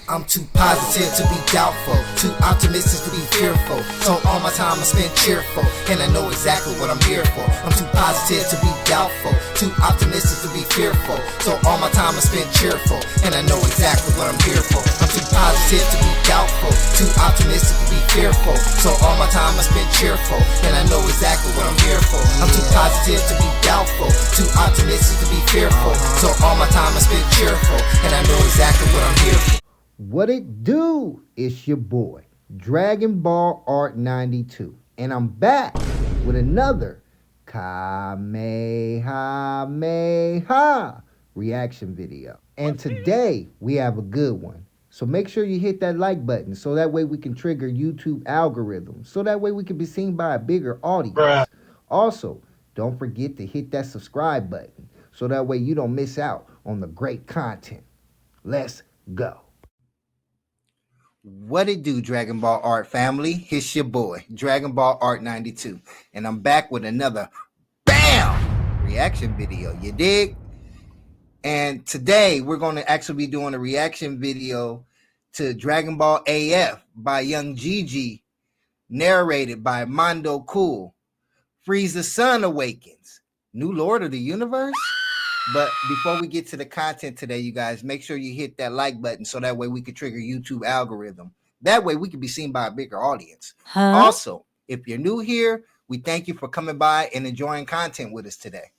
I'm too positive to be doubtful, too optimistic to be fearful. So all my time I spend cheerful, and I know exactly what I'm here for. I'm too positive to be doubtful, too optimistic to be fearful. So all my time I spend cheerful, and I know exactly what I'm here for. I'm too positive to be doubtful, too optimistic to be fearful. So all my time I spend cheerful, and I know exactly what I'm here for. I'm too positive to be doubtful, too optimistic to be fearful. So all my time I spend cheerful, and I know exactly what I'm here for. What it do? It's your boy, Dragon Ball Art 92. And I'm back with another Kamehameha reaction video. And today we have a good one. So make sure you hit that like button so that way we can trigger YouTube algorithms. So that way we can be seen by a bigger audience. Also, don't forget to hit that subscribe button so that way you don't miss out on the great content. Let's go. What it do, Dragon Ball Art family? It's your boy, Dragon Ball Art 92. And I'm back with another BAM! Reaction video, you dig? And today we're going to actually be doing a reaction video to Dragon Ball AF by Young Gigi, narrated by Mondo Cool. Frieza's son awakens. New Lord of the Universe? But before we get to the content today, you guys, make sure you hit that like button so that way we can trigger YouTube algorithm. That way we can be seen by a bigger audience. Also, if you're new here, we thank you for coming by and enjoying content with us today.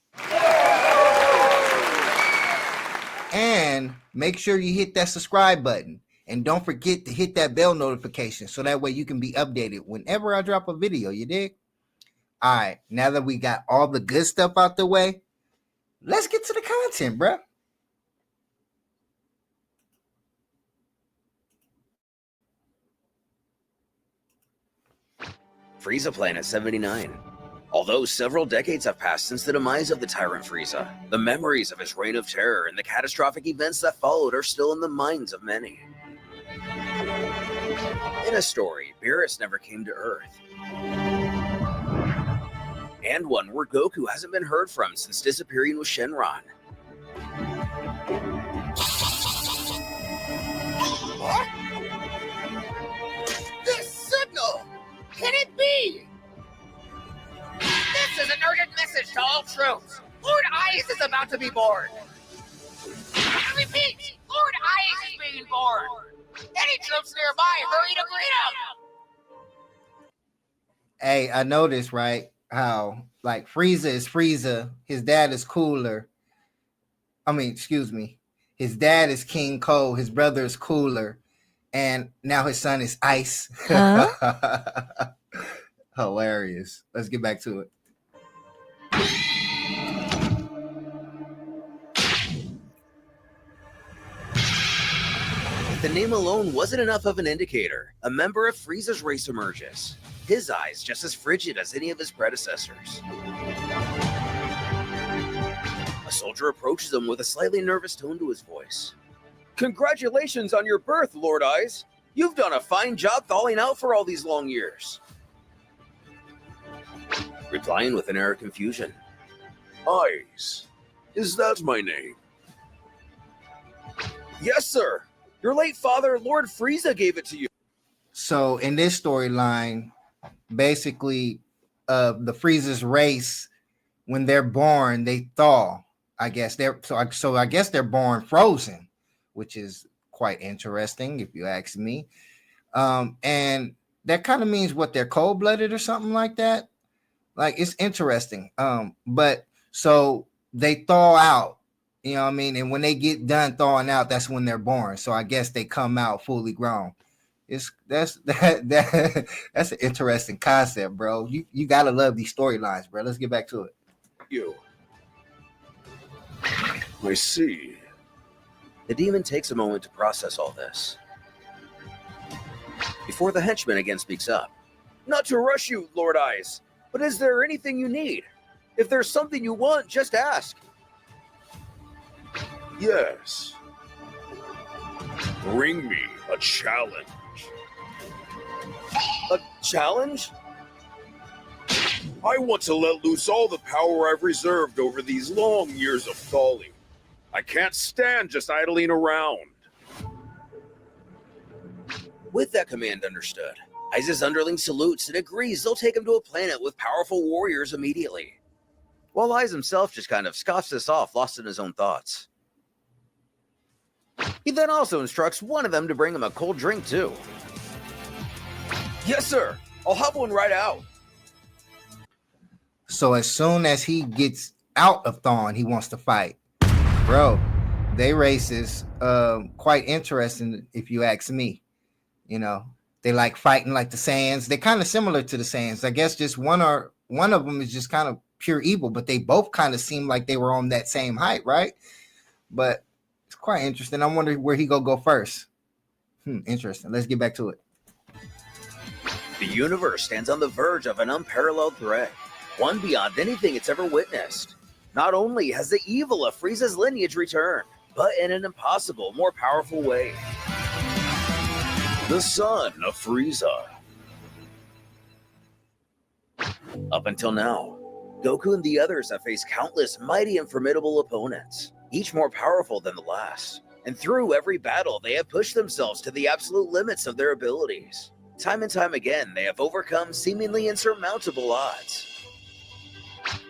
And make sure you hit that subscribe button. And don't forget to hit that bell notification so that way you can be updated whenever I drop a video, you dig? All right, now that we got all the good stuff out the way, let's get to the content, bruh. Frieza Planet 79. Although several decades have passed since the demise of the tyrant Frieza, the memories of his reign of terror and the catastrophic events that followed are still in the minds of many. In a story, Beerus never came to Earth. And one where Goku hasn't been heard from since disappearing with Shenron. What? This signal! Can it be? This is an urgent message to all troops. Lord Ize is about to be born. I repeat, Lord Ize is being born. Any troops nearby, hurry to greet him. Hey, I noticed, right, how like Frieza is Frieza, his dad is cooler. His dad is King Cold, his brother is cooler, and now his son is Ice. Huh? Hilarious. Let's get back to it. The name alone wasn't enough of an indicator. A member of Frieza's race emerges. His eyes just as frigid as any of his predecessors. A soldier approaches him with a slightly nervous tone to his voice. Congratulations on your birth, Lord Ize. You've done a fine job thawing out for all these long years. Replying with an air of confusion. Ize, is that my name? Yes, sir. Your late father, Lord Frieza, gave it to you. So in this storyline, basically, the Frieza's race, when they're born, they thaw. I guess I guess they're born frozen, which is quite interesting if you ask me. And that kind of means what, they're cold-blooded or something like that. Like, it's interesting. But so they thaw out. You know what I mean? And when they get done thawing out, that's when they're born. So I guess they come out fully grown. That's an interesting concept, bro. You gotta love these storylines, bro. Let's get back to it. I see. The demon takes a moment to process all this. Before the henchman again speaks up. Not to rush you, Lord Ize, but is there anything you need? If there's something you want, just ask. Yes. Bring me a challenge. A challenge? I want to let loose all the power I've reserved over these long years of thawing. I can't stand just idling around. With that command understood, Ize's underling salutes and agrees they'll take him to a planet with powerful warriors immediately. While Ize himself just kind of scoffs this off, lost in his own thoughts. He then also instructs one of them to bring him a cold drink too. Yes, sir. I'll have one right out. So as soon as he gets out of Thawne, he wants to fight. Bro, they races quite interesting if you ask me. You know, they like fighting like the Saiyans. They're kind of similar to the Saiyans. I guess just one of them is just kind of pure evil, but they both kind of seem like they were on that same height, right? But it's quite interesting. I wonder where he go first. Interesting. Let's get back to it. The universe stands on the verge of an unparalleled threat, one beyond anything it's ever witnessed. Not only has the evil of Frieza's lineage returned, but in an impossible, more powerful way. The son of Frieza. Up until now, Goku and the others have faced countless mighty and formidable opponents, each more powerful than the last. And through every battle, they have pushed themselves to the absolute limits of their abilities. Time and time again, they have overcome seemingly insurmountable odds.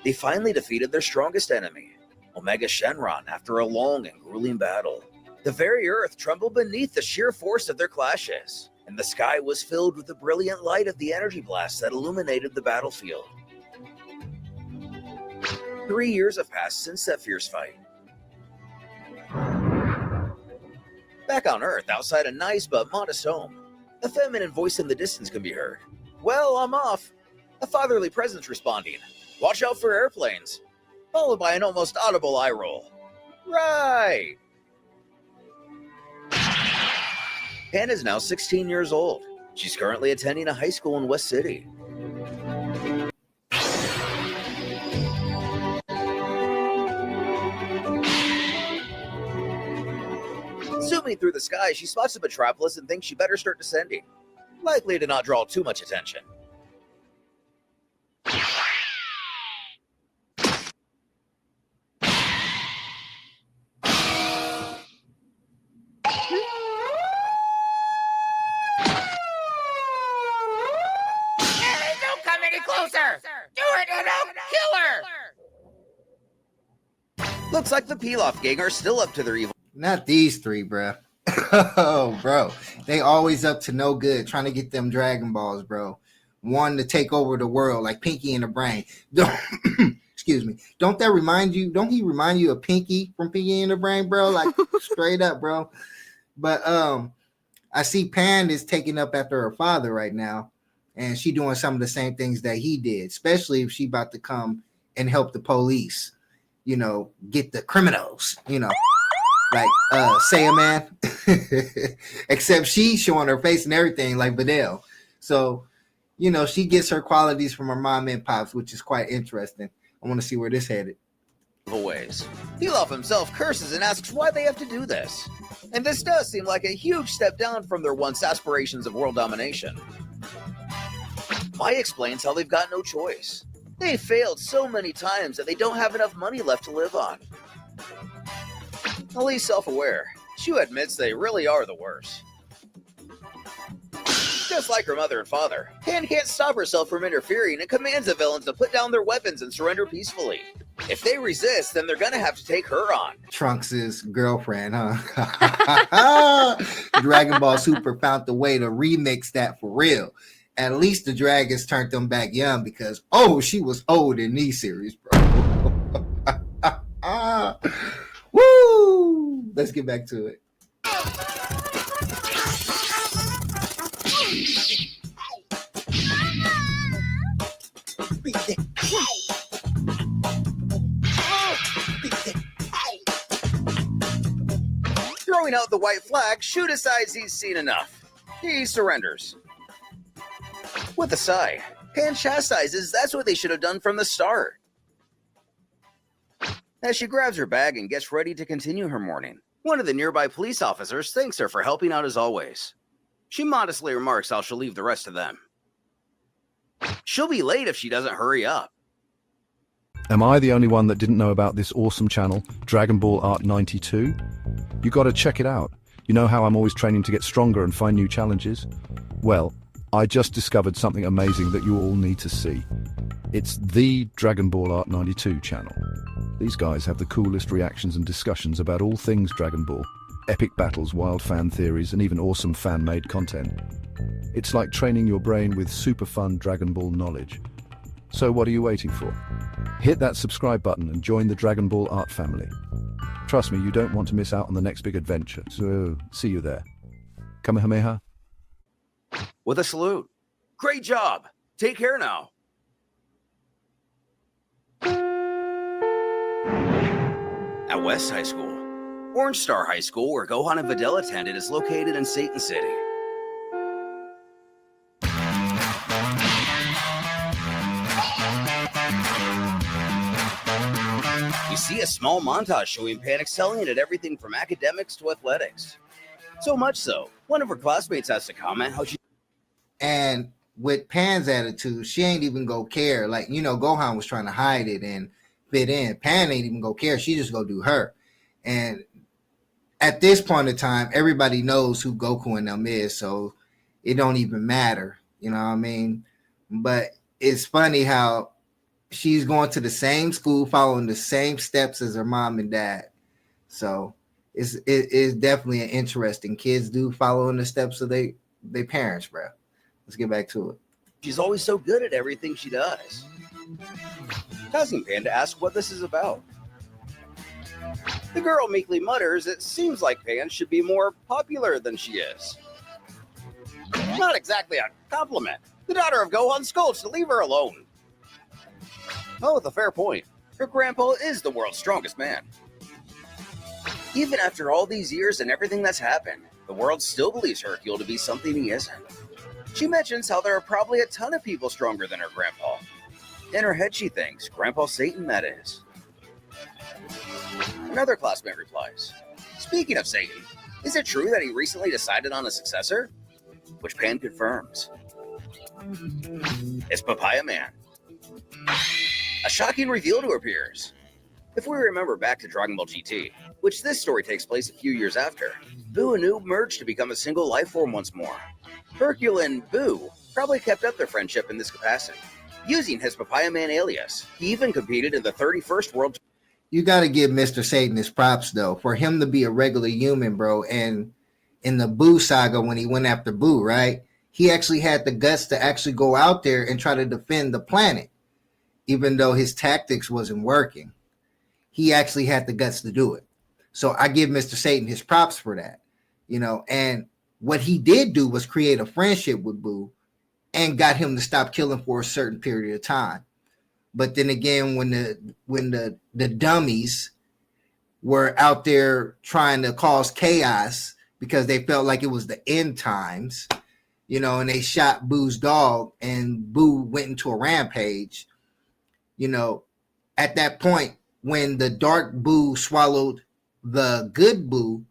They finally defeated their strongest enemy, Omega Shenron, after a long and grueling battle. The very earth trembled beneath the sheer force of their clashes, and the sky was filled with the brilliant light of the energy blast that illuminated the battlefield. 3 years have passed since that fierce fight. Back on Earth, outside a nice but modest home, a feminine voice in the distance can be heard. Well, I'm off. A fatherly presence responding. Watch out for airplanes. Followed by an almost audible eye roll. Right. Pan is now 16 years old. She's currently attending a high school in West City. Zooming through the sky, she spots the metropolis and thinks she better start descending. Likely to not draw too much attention. Don't come any closer! Do it and I'll kill her! Looks like the Pilaf gang are still up to their evil. Not these three, bro. Oh, bro. They always up to no good trying to get them Dragon Balls, bro. One to take over the world like Pinky in the Brain. Excuse me. Don't that remind you? Don't he remind you of Pinky from Pinky in the Brain, bro? Like straight up, bro. But I see Pan is taking up after her father right now, and she doing some of the same things that he did, especially if she about to come and help the police, you know, get the criminals, you know, like Say Man. Except she's showing her face and everything like Videl. So, you know, she gets her qualities from her mom and pops, which is quite interesting. I want to see where this headed. Ways. Pilaf himself curses and asks why they have to do this. And this does seem like a huge step down from their once aspirations of world domination. Mai explains how they've got no choice. They failed so many times that they don't have enough money left to live on. Ali's self-aware. Shu admits they really are the worst. Just like her mother and father, Pan can't stop herself from interfering and commands the villains to put down their weapons and surrender peacefully. If they resist, then they're gonna have to take her on. Trunks' girlfriend, huh? Dragon Ball Super found the way to remix that for real. At least the dragons turned them back young because, oh, she was old in these series, bro. Woo! Let's get back to it. Throwing out the white flag, Shu decides he's seen enough. He surrenders. With a sigh, Pan chastises that's what they should have done from the start. As she grabs her bag and gets ready to continue her morning, one of the nearby police officers thanks her for helping out as always. She modestly remarks how she'll leave the rest of them. She'll be late if she doesn't hurry up. Am I the only one that didn't know about this awesome channel, Dragon Ball Art 92? You gotta check it out. You know how I'm always training to get stronger and find new challenges? Well, I just discovered something amazing that you all need to see. It's the Dragon Ball Art 92 channel. These guys have the coolest reactions and discussions about all things Dragon Ball. Epic battles, wild fan theories, and even awesome fan-made content. It's like training your brain with super fun Dragon Ball knowledge. So what are you waiting for? Hit that subscribe button and join the Dragon Ball Art family. Trust me, you don't want to miss out on the next big adventure, so see you there. Kamehameha. With a salute. Great job. Take care now. At West High School, Orange Star High School, where Gohan and Videl attended, is located in Satan City. We see a small montage showing Pan excelling at everything from academics to athletics. So much so, one of her classmates has to comment how she... And with Pan's attitude, she ain't even go care. Like, you know, Gohan was trying to hide it and fit in. Pan ain't even go care. She just go do her. And at this point in time, everybody knows who Goku and them is, so it don't even matter. You know what I mean? But it's funny how she's going to the same school, following the same steps as her mom and dad. So it's definitely an interesting. Kids do follow in the steps of their parents, bro. Let's get back to it. She's always so good at everything she does. Causing Pan to ask what this is about. The girl meekly mutters, it seems like Pan should be more popular than she is. Not exactly a compliment. The daughter of Gohan scolds to leave her alone. Oh, with a fair point. Her grandpa is the world's strongest man. Even after all these years and everything that's happened, the world still believes Hercule to be something he isn't. She mentions how there are probably a ton of people stronger than her grandpa. In her head, she thinks, Grandpa Satan, that is. Another classmate replies, speaking of Satan, is it true that he recently decided on a successor? Which Pan confirms. It's Papaya Man. A shocking reveal to her peers. If we remember back to Dragon Ball GT, which this story takes place a few years after, Boo and Oob merged to become a single life form once more. Hercule and Boo probably kept up their friendship in this capacity, using his Papaya Man alias. He even competed in the 31st World. You got to give Mr. Satan his props, though, for him to be a regular human, bro. And in the Boo saga, when he went after Boo, right, he actually had the guts to actually go out there and try to defend the planet, even though his tactics wasn't working. He actually had the guts to do it. So I give Mr. Satan his props for that, you know. And what he did do was create a friendship with Boo and got him to stop killing for a certain period of time. But then again, when the dummies were out there trying to cause chaos because they felt like it was the end times, you know, and they shot Boo's dog and Boo went into a rampage, you know, at that point, when the dark Boo swallowed the good Boo,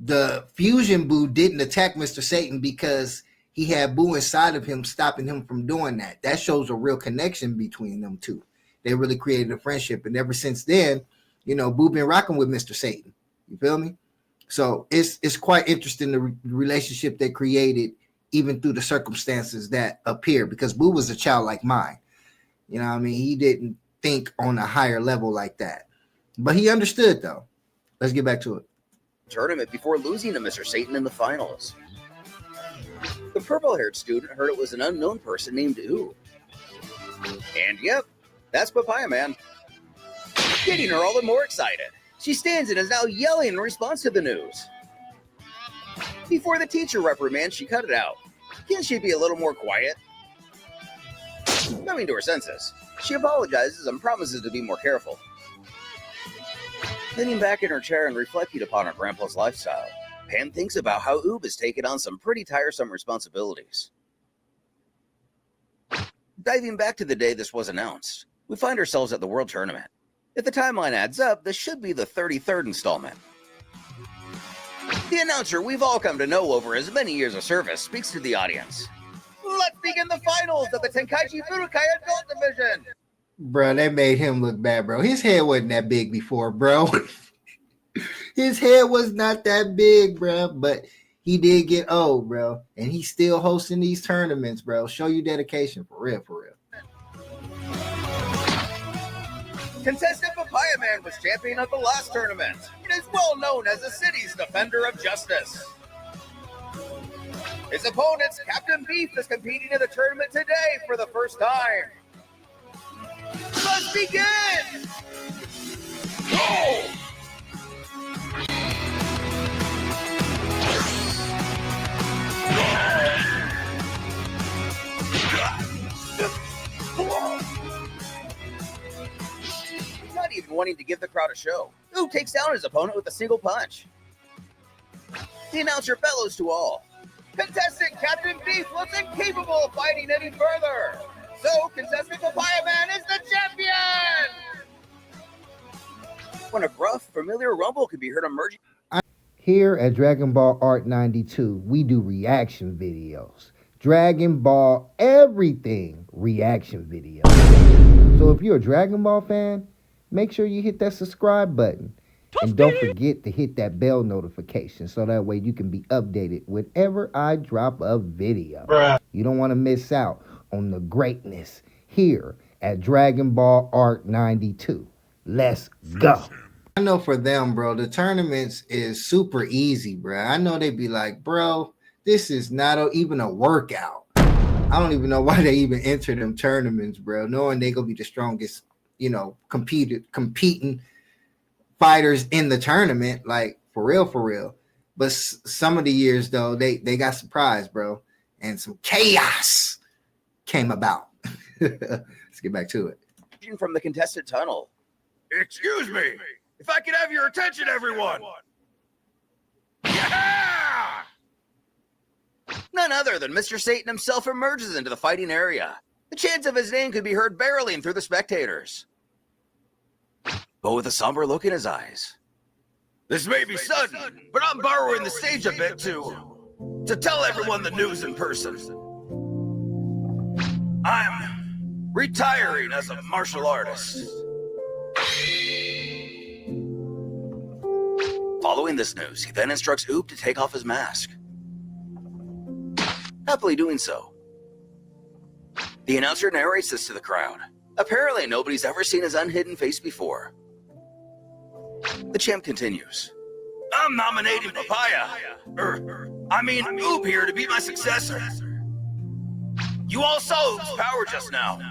the fusion Boo didn't attack Mr. Satan because he had Boo inside of him, stopping him from doing that. That shows a real connection between them two. They really created a friendship. And ever since then, you know, Boo been rocking with Mr. Satan. You feel me? So it's quite interesting, the relationship they created, even through the circumstances that appear, because Boo was a child like mine. You know what I mean? He didn't think on a higher level like that. But he understood, though. Let's get back to it. Tournament before losing to Mr. Satan in the finals. The purple-haired student heard it was an unknown person named Oob. And yep, that's Papaya Man. Getting her all the more excited. She stands and is now yelling in response to the news. Before the teacher reprimands, she cut it out. Can't she be a little more quiet? Coming to her senses, she apologizes and promises to be more careful. Leaning back in her chair and reflecting upon her grandpa's lifestyle, Pan thinks about how Oob has taken on some pretty tiresome responsibilities. Diving back to the day this was announced, we find ourselves at the World Tournament. If the timeline adds up, this should be the 33rd installment. The announcer we've all come to know over his many years of service speaks to the audience. Let's begin the finals of the Tenkaichi Budokai Adult Division! Bro, that made him look bad, bro. His head wasn't that big before, bro. His head was not that big, bro, but he did get old, bro, and he's still hosting these tournaments, bro. Show you dedication, for real, for real. Contestant Papaya Man was champion of the last tournament and is well known as the city's defender of justice. His opponent's Captain Beef is competing in the tournament today for the first time. Let's begin! Go! Not even wanting to give the crowd a show, Oob takes down his opponent with a single punch. The announcer bellows to all. Contestant Captain Beef looks incapable of fighting any further. So, contestant Papaya Man is the champion! When a gruff, familiar rumble can be heard emerging. Here at Dragon Ball Art 92, we do reaction videos. Dragon Ball everything reaction videos. So if you're a Dragon Ball fan, make sure you hit that subscribe button. And don't forget to hit that bell notification so that way you can be updated whenever I drop a video. Bruh. You don't want to miss out on the greatness here at Dragon Ball Art 92. Let's go. I know for them, bro, the tournaments is super easy, bro. I know they be like, bro, this is not even a workout. I don't even know why they even enter them tournaments, bro, knowing they gonna be the strongest, you know, competing fighters in the tournament, like for real, for real. But some of the years though, they got surprised, bro, and some chaos came about. Let's get back to it. From the contested tunnel. Excuse me, if I could have your attention, everyone. Yeah! None other than Mr. Satan himself emerges into the fighting area. The chants of his name could be heard barreling through the spectators, but with a somber look in his eyes. This may be sudden, but I'm borrowing the stage a bit to tell everyone the news in person. I'm retiring as a martial artist. Following this news, he then instructs Oob to take off his mask. Happily doing so, the announcer narrates this to the crowd. Apparently, nobody's ever seen his unhidden face before. The champ continues. I'm nominating Oob here to be my successor. You all saw Oob's power just now.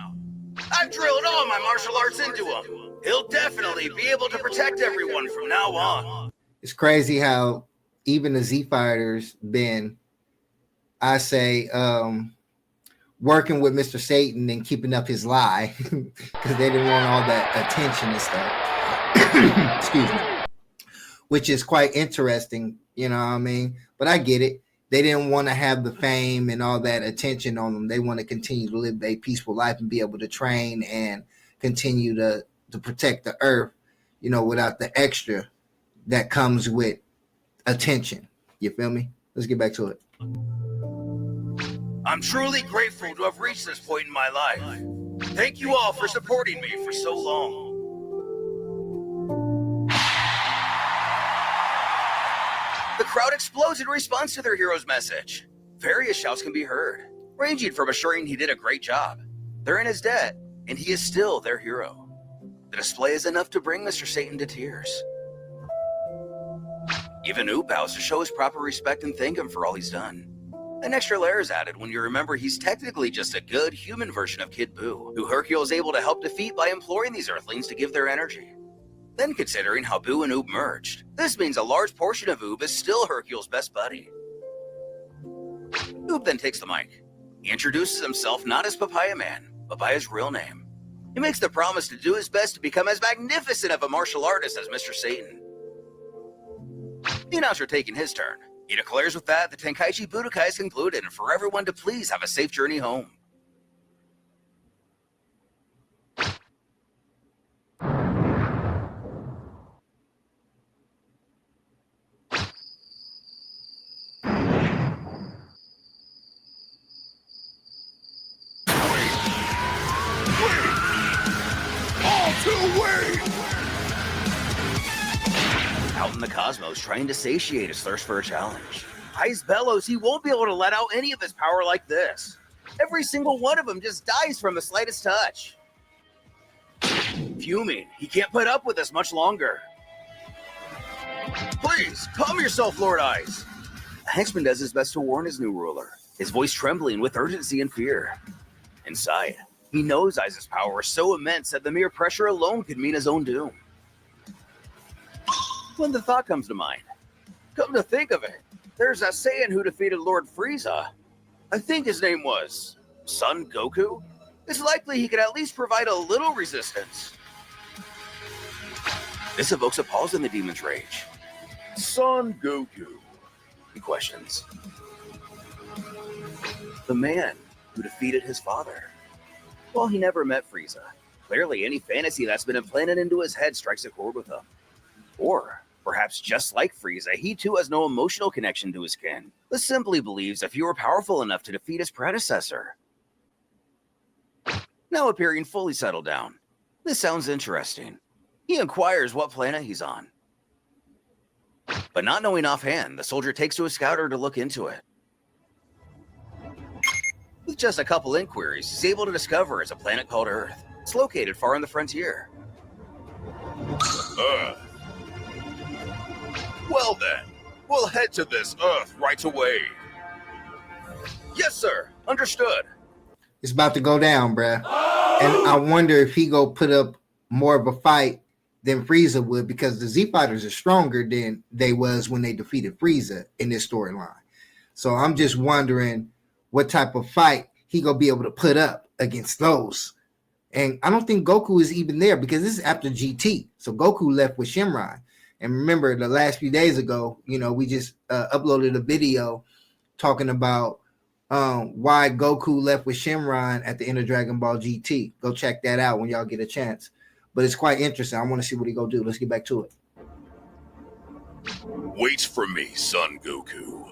I've drilled all my martial arts into him. He'll definitely be able to protect everyone from now on. It's crazy how even the Z Fighters been, I say, working with Mr. Satan and keeping up his lie because they didn't want all that attention and stuff. Excuse me. Which is quite interesting, you know what I mean? But I get it. They didn't want to have the fame and all that attention on them. They want to continue to live a peaceful life and be able to train and continue to protect the earth, you know, without the extra that comes with attention. You feel me? Let's get back to it. I'm truly grateful to have reached this point in my life. Thank you all for supporting me for so long. The crowd explodes in response to their hero's message. Various shouts can be heard, ranging from assuring he did a great job, they're in his debt, and he is still their hero. The display is enough to bring Mr. Satan to tears. Even Oob bows to show his proper respect and thank him for all he's done. An extra layer is added when you remember he's technically just a good human version of Kid Buu, who Hercule is able to help defeat by imploring these Earthlings to give their energy. Then considering how Buu and Oob merged, this means a large portion of Oob is still Hercule's best buddy. Oob then takes the mic. He introduces himself not as Papaya Man, but by his real name. He makes the promise to do his best to become as magnificent of a martial artist as Mr. Satan. The announcer taking his turn, he declares with that the Tenkaichi Budokai is concluded and for everyone to please have a safe journey home. Out in the cosmos trying to satiate his thirst for a challenge. Ize bellows he won't be able to let out any of his power like this. Every single one of them just dies from the slightest touch. Fuming, he can't put up with this much longer. Please, calm yourself, Lord Ize. The henchman does his best to warn his new ruler, his voice trembling with urgency and fear. Inside, he knows Ize's power is so immense that the mere pressure alone could mean his own doom. When the thought comes to mind, come to think of it, there's a Saiyan who defeated Lord Frieza. I think his name was Son Goku. It's likely he could at least provide a little resistance. This evokes a pause in the demon's rage. Son Goku, he questions. The man who defeated his father. Well, he never met Frieza. Clearly, any fantasy that's been implanted into his head strikes a chord with him. Or perhaps just like Frieza, he too has no emotional connection to his kin, but simply believes if he were powerful enough to defeat his predecessor. Now appearing fully settled down, this sounds interesting. He inquires what planet he's on. But not knowing offhand, the soldier takes to a scouter to look into it. With just a couple inquiries, he's able to discover it's a planet called Earth. It's located far on the frontier. Earth. Well then, we'll head to this Earth right away. Yes, sir. Understood. It's about to go down, bruh. And I wonder if he go put up more of a fight than Frieza would, because the Z Fighters are stronger than they was when they defeated Frieza in this storyline. So I'm just wondering what type of fight he gonna be able to put up against those. And I don't think Goku is even there, because this is after GT. So Goku left with Shenron. And remember, the last few days ago, we just uploaded a video talking about why Goku left with Shenron at the end of Dragon Ball GT. Go check that out when y'all get a chance. But it's quite interesting. I want to see what he go do. Let's get back to it. Wait for me, Son Goku.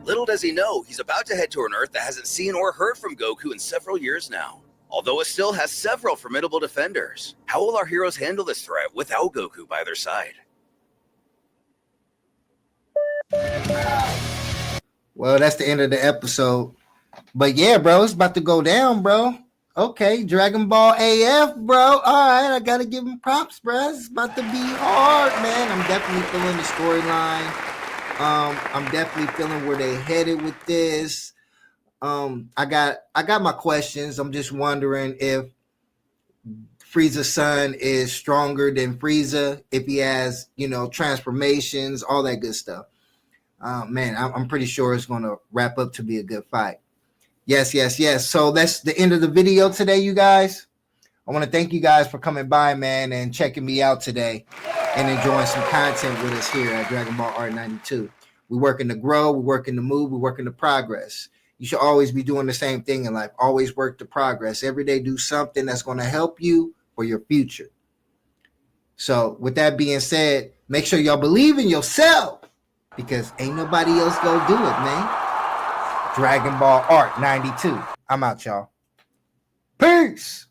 Little does he know, he's about to head to an Earth that hasn't seen or heard from Goku in several years now. Although it still has several formidable defenders. How will our heroes handle this threat without Goku by their side? Well, that's the end of the episode. But yeah, bro, it's about to go down, bro. Okay, Dragon Ball AF, bro. All right, I got to give him props, bro. It's about to be hard, man. I'm definitely feeling the storyline. I'm definitely feeling where they headed with this. I got my questions. I'm just wondering if Frieza's son is stronger than Frieza, if he has, transformations, all that good stuff. Man, I'm pretty sure it's going to wrap up to be a good fight. Yes. So that's the end of the video today, you guys. I want to thank you guys for coming by, man, and checking me out today and enjoying some content with us here at Dragon Ball Art 92. We're working to grow, we're working to move, we're working to progress. You should always be doing the same thing in life. Always work to progress. Every day do something that's going to help you for your future. So with that being said, make sure y'all believe in yourself, because ain't nobody else gonna do it, man. Dragon Ball Art 92. I'm out, y'all. Peace.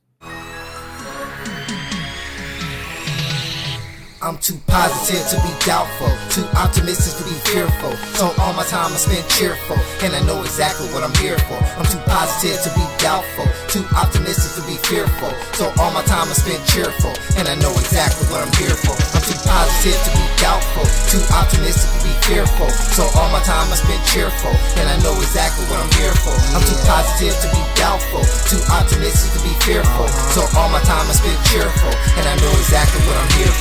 I'm too positive to be doubtful, too optimistic to be fearful. So all my time I spend cheerful, and I know exactly what I'm here for. I'm too positive to be doubtful, too optimistic to be fearful. So all my time I spend cheerful, and I know exactly what I'm here for. I'm too positive to be doubtful, too optimistic to be fearful. So all my time I spend cheerful, and I know exactly what I'm here for. I'm too positive to be doubtful, too optimistic to be fearful. So all my time I spend cheerful, and I know exactly what I'm here for.